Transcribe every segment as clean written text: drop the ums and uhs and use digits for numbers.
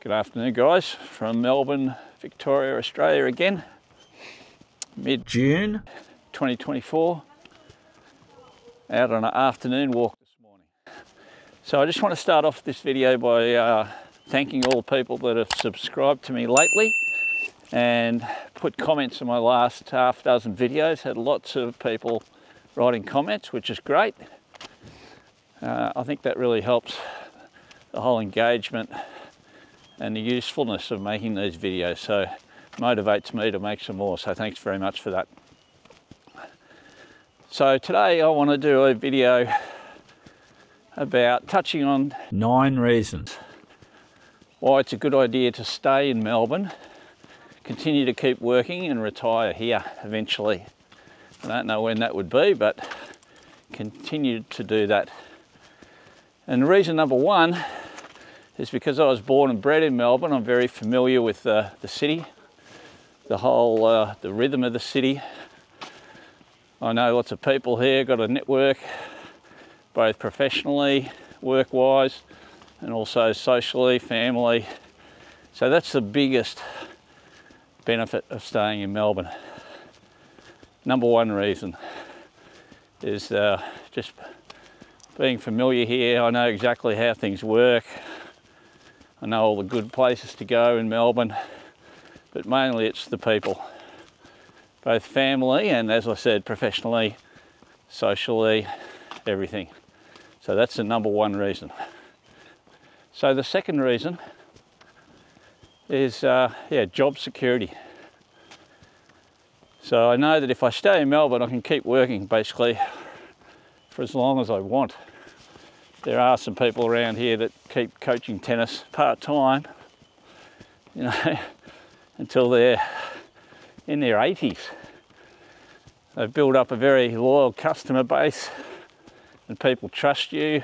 Good afternoon, guys, from Melbourne, Victoria, Australia again. Mid-June 2024, out on an afternoon walk this morning. So I just want to start off this video by thanking all the people that have subscribed to me lately and put comments on my last half dozen videos. Had lots of people writing comments, which is great. I think that really helps the whole engagement and the usefulness of making these videos, so motivates me to make some more, so thanks very much for that. So today I want to do a video about touching on 9 reasons why it's a good idea to stay in Melbourne, continue to keep working and retire here eventually. I don't know when that would be, but continue to do that. And reason number one is because I was born and bred in Melbourne. I'm very familiar with the city, the whole the rhythm of the city. I know lots of people here, got a network, both professionally, work-wise, and also socially, family. So that's the biggest benefit of staying in Melbourne. Number one reason is just being familiar here. I know exactly how things work. I know all the good places to go in Melbourne, but mainly it's the people, both family and, as I said, professionally, socially, everything. So that's the number one reason. So the second reason is job security. So I know that if I stay in Melbourne, I can keep working basically for as long as I want. There are some people around here that keep coaching tennis part-time, you know, until they're in their 80s. They've built up a very loyal customer base and people trust you,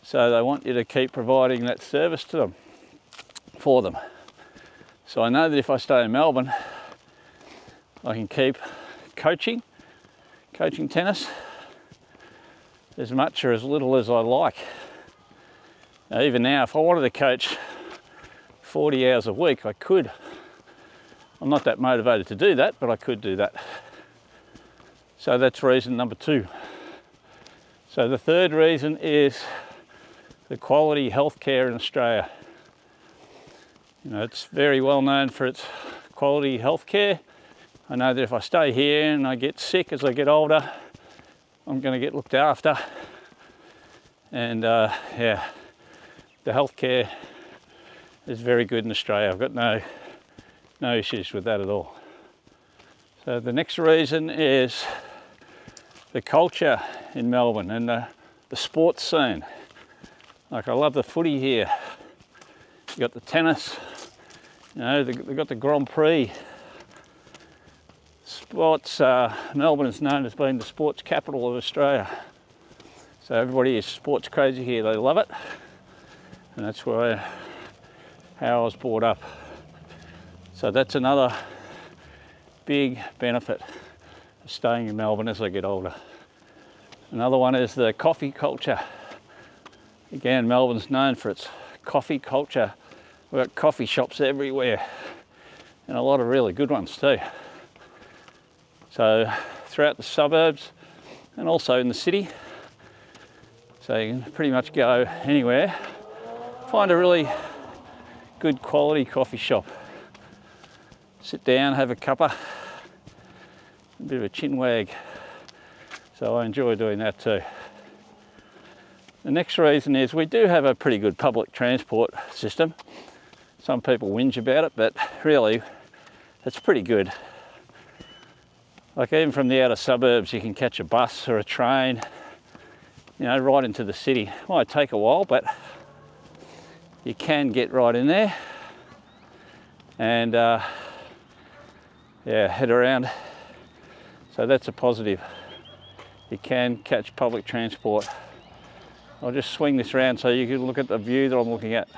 so they want you to keep providing that service to them, for them. So I know that if I stay in Melbourne, I can keep coaching tennis as much or as little as I like. Now, even now, if I wanted to coach 40 hours a week, I could. I'm not that motivated to do that, but I could do that. So that's reason number two. So the third reason is the quality healthcare in Australia. You know, it's very well known for its quality healthcare. I know that if I stay here and I get sick as I get older, I'm going to get looked after, and the healthcare is very good in Australia. I've got no issues with that at all. So the next reason is the culture in Melbourne and the sports scene. Like, I love the footy here. You got the tennis, you know, they've got the Grand Prix. Sports, Melbourne is known as being the sports capital of Australia. So everybody is sports crazy here, they love it. And that's how I was brought up. So that's another big benefit of staying in Melbourne as I get older. Another one is the coffee culture. Again, Melbourne's known for its coffee culture. We've got coffee shops everywhere, and a lot of really good ones too. So throughout the suburbs and also in the city, so you can pretty much go anywhere, find a really good quality coffee shop, sit down, have a cuppa, a bit of a chin wag. So I enjoy doing that too. The next reason is we do have a pretty good public transport system. Some people whinge about it, but really it's pretty good. Like, even from the outer suburbs, you can catch a bus or a train, you know, right into the city. It might take a while, but you can get right in there and head around. So that's a positive. You can catch public transport. I'll just swing this around so you can look at the view that I'm looking at.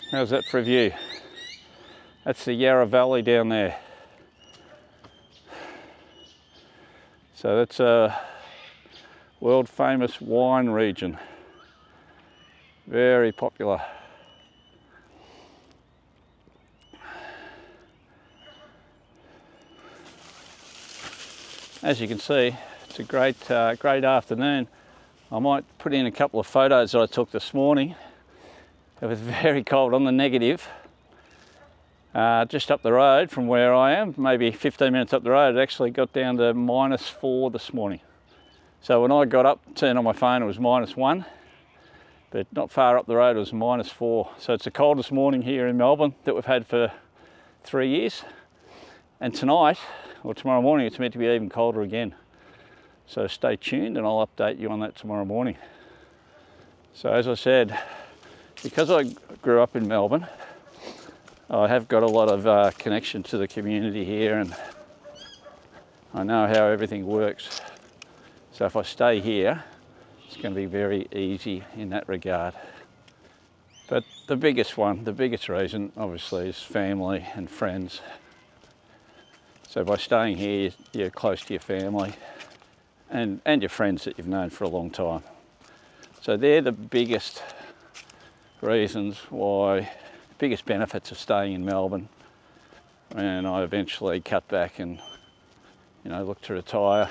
How's that for a view? That's the Yarra Valley down there. So that's a world famous wine region. Very popular. As you can see, it's a great afternoon. I might put in a couple of photos that I took this morning. It was very cold on the negative. Just up the road from where I am, maybe 15 minutes up the road, it actually got down to -4 this morning. So when I got up, turned on my phone, it was -1, but not far up the road it was -4. So it's the coldest morning here in Melbourne that we've had for 3 years. And tonight, or tomorrow morning, it's meant to be even colder again. So stay tuned and I'll update you on that tomorrow morning. So as I said, because I grew up in Melbourne, I have got a lot of connection to the community here, and I know how everything works. So if I stay here, it's going to be very easy in that regard. But the biggest reason obviously is family and friends. So by staying here, you're close to your family and your friends that you've known for a long time. So they're the biggest reasons why, biggest benefits of staying in Melbourne. And I eventually cut back and, you know, look to retire.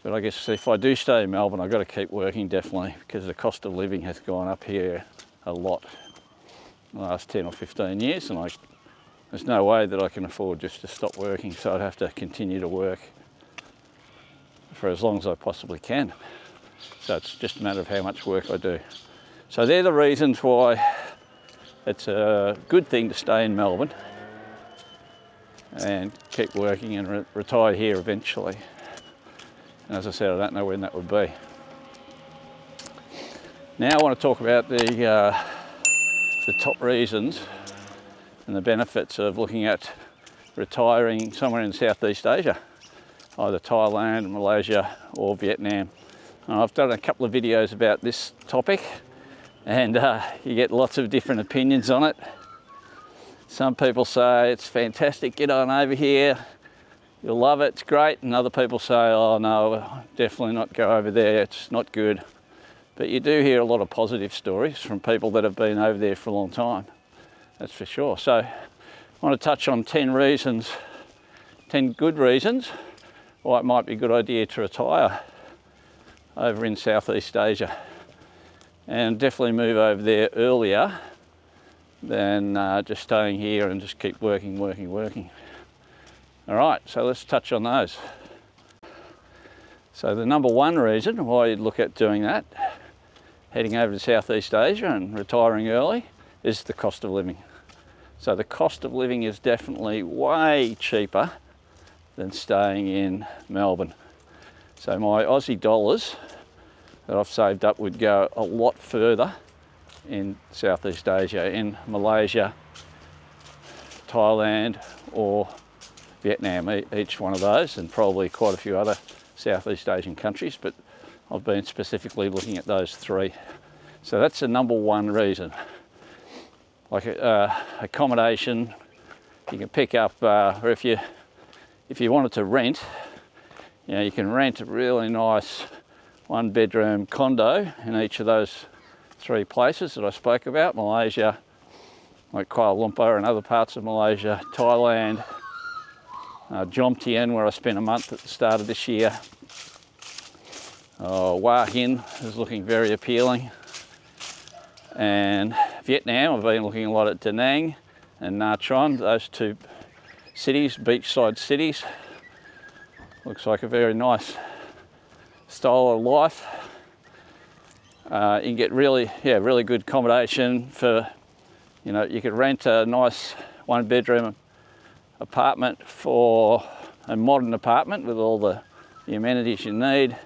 But I guess if I do stay in Melbourne, I've got to keep working definitely, because the cost of living has gone up here a lot in the last 10 or 15 years, and there's no way that I can afford just to stop working, so I'd have to continue to work for as long as I possibly can. So it's just a matter of how much work I do. So they're the reasons why it's a good thing to stay in Melbourne and keep working and retire here eventually. And as I said, I don't know when that would be. Now I want to talk about the top reasons and the benefits of looking at retiring somewhere in Southeast Asia, either Thailand, Malaysia or Vietnam. And I've done a couple of videos about this topic, and you get lots of different opinions on it. Some people say it's fantastic, get on over here, you'll love it, it's great. And other people say, oh no, definitely not go over there, it's not good. But you do hear a lot of positive stories from people that have been over there for a long time, that's for sure. So I want to touch on 10 reasons, 10 good reasons why it might be a good idea to retire over in Southeast Asia, and definitely move over there earlier than just staying here and just keep working. All right, so let's touch on those. So the number one reason why you'd look at doing that, heading over to Southeast Asia and retiring early, is the cost of living. So the cost of living is definitely way cheaper than staying in Melbourne. So my Aussie dollars that I've saved up would go a lot further in Southeast Asia, in Malaysia, Thailand or Vietnam, each one of those, and probably quite a few other Southeast Asian countries, but I've been specifically looking at those three. So that's the number one reason. Like accommodation, you can pick up, or if you wanted to rent, you know, you can rent a really nice 1-bedroom condo in each of those three places that I spoke about: Malaysia, like Kuala Lumpur and other parts of Malaysia, Thailand, Jomtien, where I spent a month at the start of this year. Workinh is looking very appealing, and Vietnam, I've been looking a lot at Da Nang and Nha Trang, those two cities, beachside cities. Looks like a very nice style of life. You can get really good accommodation for, you know, you could rent a nice 1-bedroom apartment, for a modern apartment with all the amenities you need,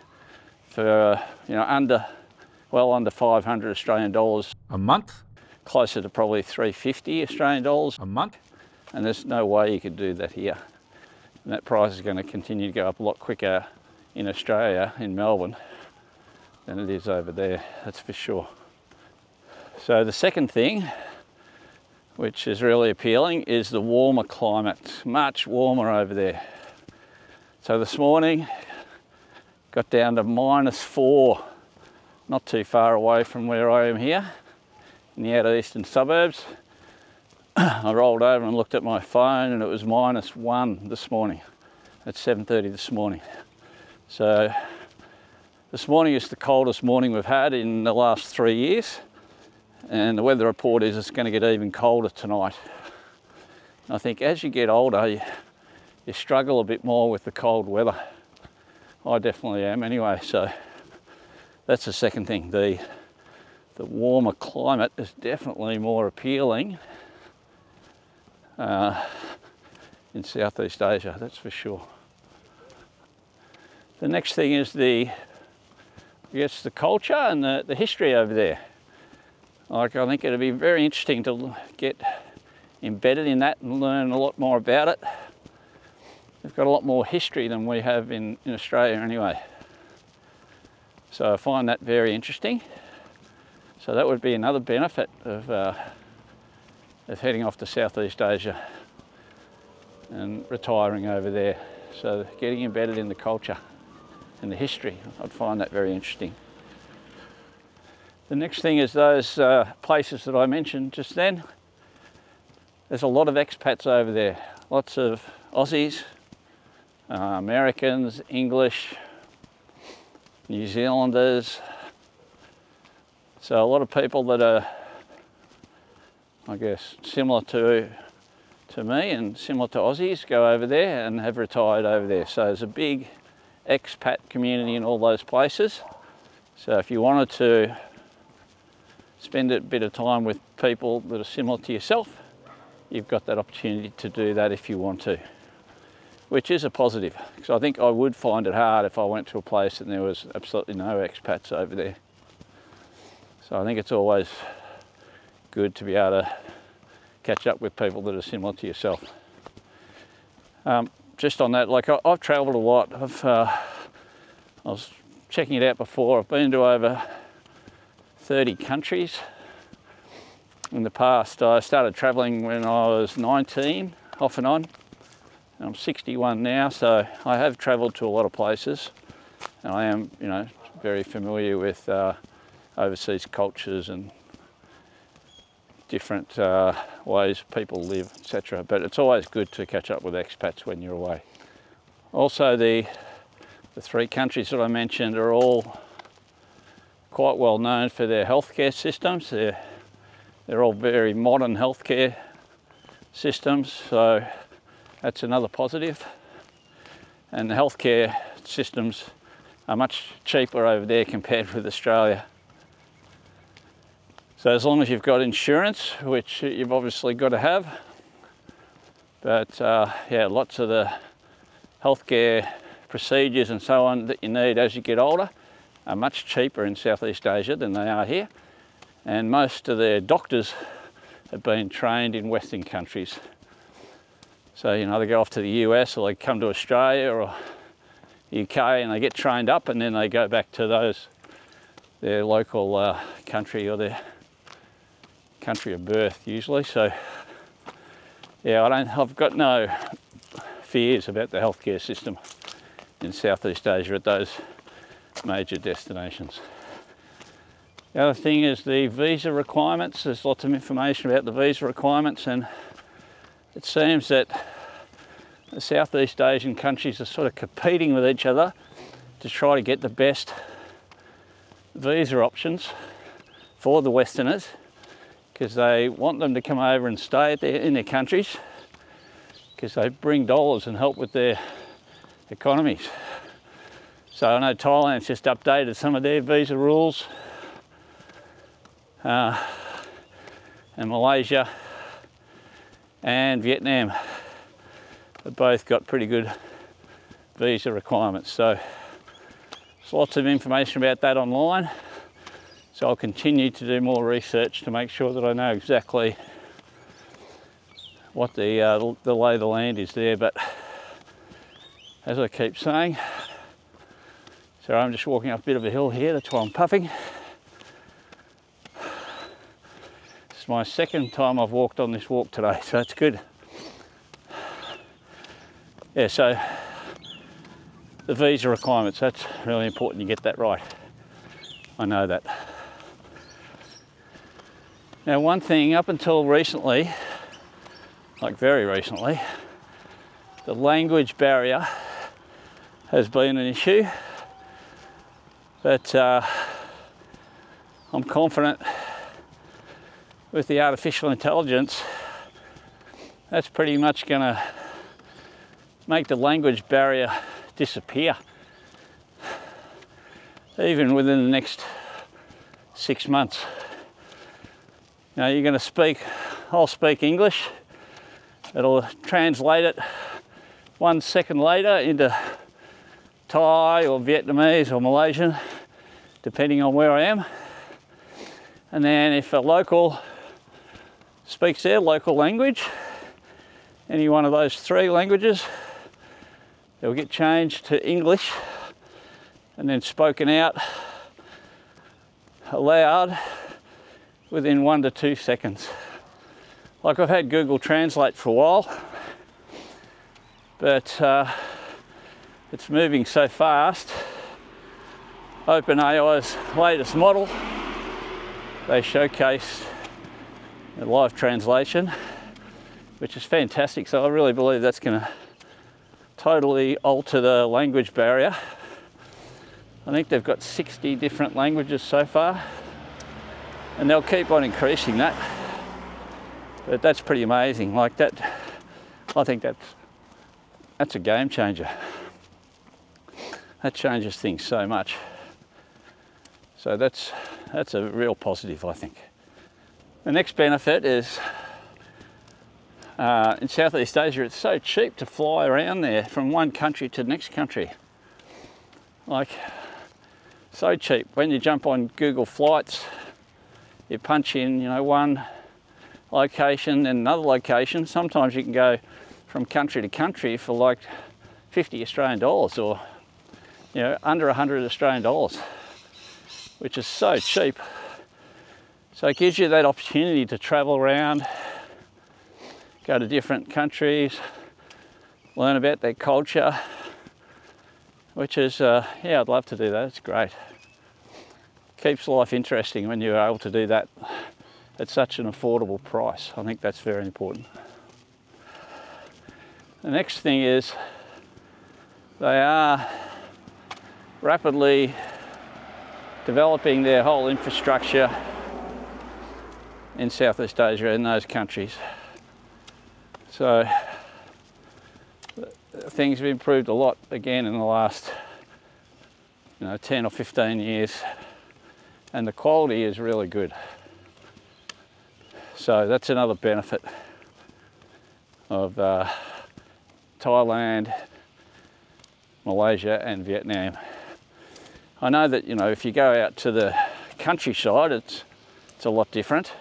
for you know, well under 500 Australian dollars a month, closer to probably 350 Australian dollars a month. And there's no way you could do that here. And that price is going to continue to go up a lot quicker in Australia, in Melbourne, than it is over there, that's for sure. So the second thing, which is really appealing, is the warmer climate. Much warmer over there. So this morning got down to -4 not too far away from where I am here, in the outer eastern suburbs. I rolled over and looked at my phone and it was -1 this morning at 7:30 this morning. So this morning is the coldest morning we've had in the last 3 years, and the weather report is it's going to get even colder tonight. And I think as you get older, you struggle a bit more with the cold weather. I definitely am anyway, so that's the second thing. The warmer climate is definitely more appealing in Southeast Asia, that's for sure. The next thing is the culture and the history over there. Like, I think it'd be very interesting to get embedded in that and learn a lot more about it. They've got a lot more history than we have in Australia anyway. So I find that very interesting. So that would be another benefit of heading off to Southeast Asia and retiring over there. So getting embedded in the culture and the history, I'd find that very interesting. The next thing is those places that I mentioned just then. There's a lot of expats over there, lots of Aussies, Americans, English, New Zealanders. So a lot of people that are, I guess, similar to me and similar to Aussies go over there and have retired over there. So there's a big expat community in all those places. So if you wanted to spend a bit of time with people that are similar to yourself, you've got that opportunity to do that if you want to, which is a positive, because I think I would find it hard if I went to a place and there was absolutely no expats over there. So I think it's always good to be able to catch up with people that are similar to yourself. Just on that, like I've travelled a lot. I was checking it out before. I've been to over 30 countries in the past. I started travelling when I was 19, off and on. I'm 61 now, so I have travelled to a lot of places, and I am, very familiar with overseas cultures and different ways people live, etc. But it's always good to catch up with expats when you're away. Also, the 3 countries that I mentioned are all quite well known for their healthcare systems. They're all very modern healthcare systems, so that's another positive. And the healthcare systems are much cheaper over there compared with Australia. So as long as you've got insurance, which you've obviously got to have, but yeah, lots of the healthcare procedures and so on that you need as you get older are much cheaper in Southeast Asia than they are here. And most of their doctors have been trained in Western countries. So, they go off to the US or they come to Australia or UK and they get trained up, and then they go back to their local country or their country of birth usually. So yeah, I've got no fears about the healthcare system in Southeast Asia at those major destinations. The other thing is the visa requirements. There's lots of information about the visa requirements, and it seems that the Southeast Asian countries are sort of competing with each other to try to get the best visa options for the Westerners, because they want them to come over and stay in their countries, because they bring dollars and help with their economies. So I know Thailand's just updated some of their visa rules, and Malaysia and Vietnam have both got pretty good visa requirements. So there's lots of information about that online. So I'll continue to do more research to make sure that I know exactly what the lay of the land is there. But as I keep saying, so I'm just walking up a bit of a hill here, that's why I'm puffing. It's my second time I've walked on this walk today, so it's good. Yeah, so the visa requirements, that's really important you get that right. I know that. Now one thing, up until recently, like very recently, the language barrier has been an issue, but I'm confident with the artificial intelligence that's pretty much going to make the language barrier disappear, even within the next 6 months. Now you're going to speak, I'll speak English, it'll translate it 1 second later into Thai or Vietnamese or Malaysian, depending on where I am. And then if a local speaks their local language, any one of those 3 languages, it'll get changed to English and then spoken out aloud within 1 to 2 seconds. Like I've had Google Translate for a while, but it's moving so fast. OpenAI's latest model, they showcased a live translation, which is fantastic. So I really believe that's going to totally alter the language barrier. I think they've got 60 different languages so far, and they'll keep on increasing that. But that's pretty amazing. Like that, I think that's a game changer. That changes things so much. So that's a real positive, I think. The next benefit is in Southeast Asia, it's so cheap to fly around there from one country to the next country. Like, so cheap. When you jump on Google Flights, you punch in, you know, one location and another location. Sometimes you can go from country to country for like 50 Australian dollars, or, you know, under 100 Australian dollars, which is so cheap. So it gives you that opportunity to travel around, go to different countries, learn about their culture, which is, yeah, I'd love to do that. It's great. Keeps life interesting when you're able to do that at such an affordable price. I think that's very important. The next thing is they are rapidly developing their whole infrastructure in Southeast Asia, in those countries. So things have improved a lot again in the last, you know, 10 or 15 years, and the quality is really good. So that's another benefit of Thailand, Malaysia and Vietnam. I know that, you know, if you go out to the countryside, it's a lot different,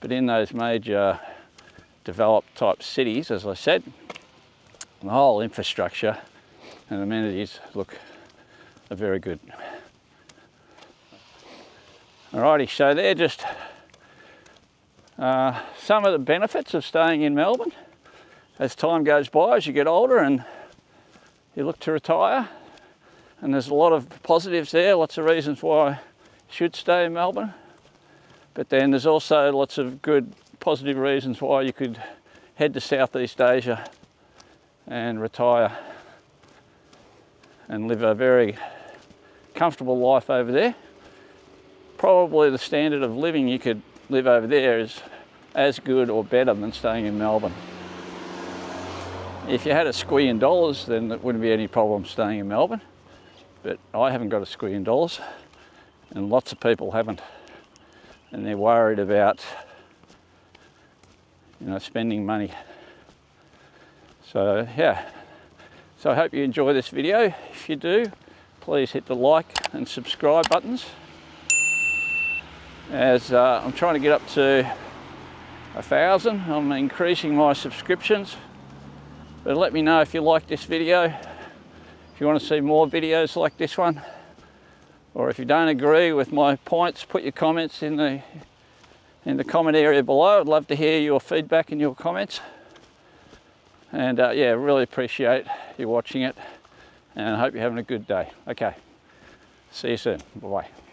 but in those major developed type cities, as I said, the whole infrastructure and amenities are very good. Alrighty, so they're just some of the benefits of staying in Melbourne as time goes by, as you get older and you look to retire. And there's a lot of positives there, lots of reasons why you should stay in Melbourne. But then there's also lots of good positive reasons why you could head to Southeast Asia and retire and live a very comfortable life over there. Probably the standard of living you could live over there is as good or better than staying in Melbourne. If you had a squee in dollars, then it wouldn't be any problem staying in Melbourne. But I haven't got a squee in dollars, and lots of people haven't. And they're worried about, you know, spending money. So yeah, so I hope you enjoy this video. If you do, please hit the like and subscribe buttons, as I'm trying to get up to 1,000. I'm increasing my subscriptions, but let me know if you like this video, if you want to see more videos like this one, or if you don't agree with my points, put your comments in the comment area below. I'd love to hear your feedback and your comments. And yeah, really appreciate you watching it, and I hope you're having a good day. Okay, see you soon. Bye-bye.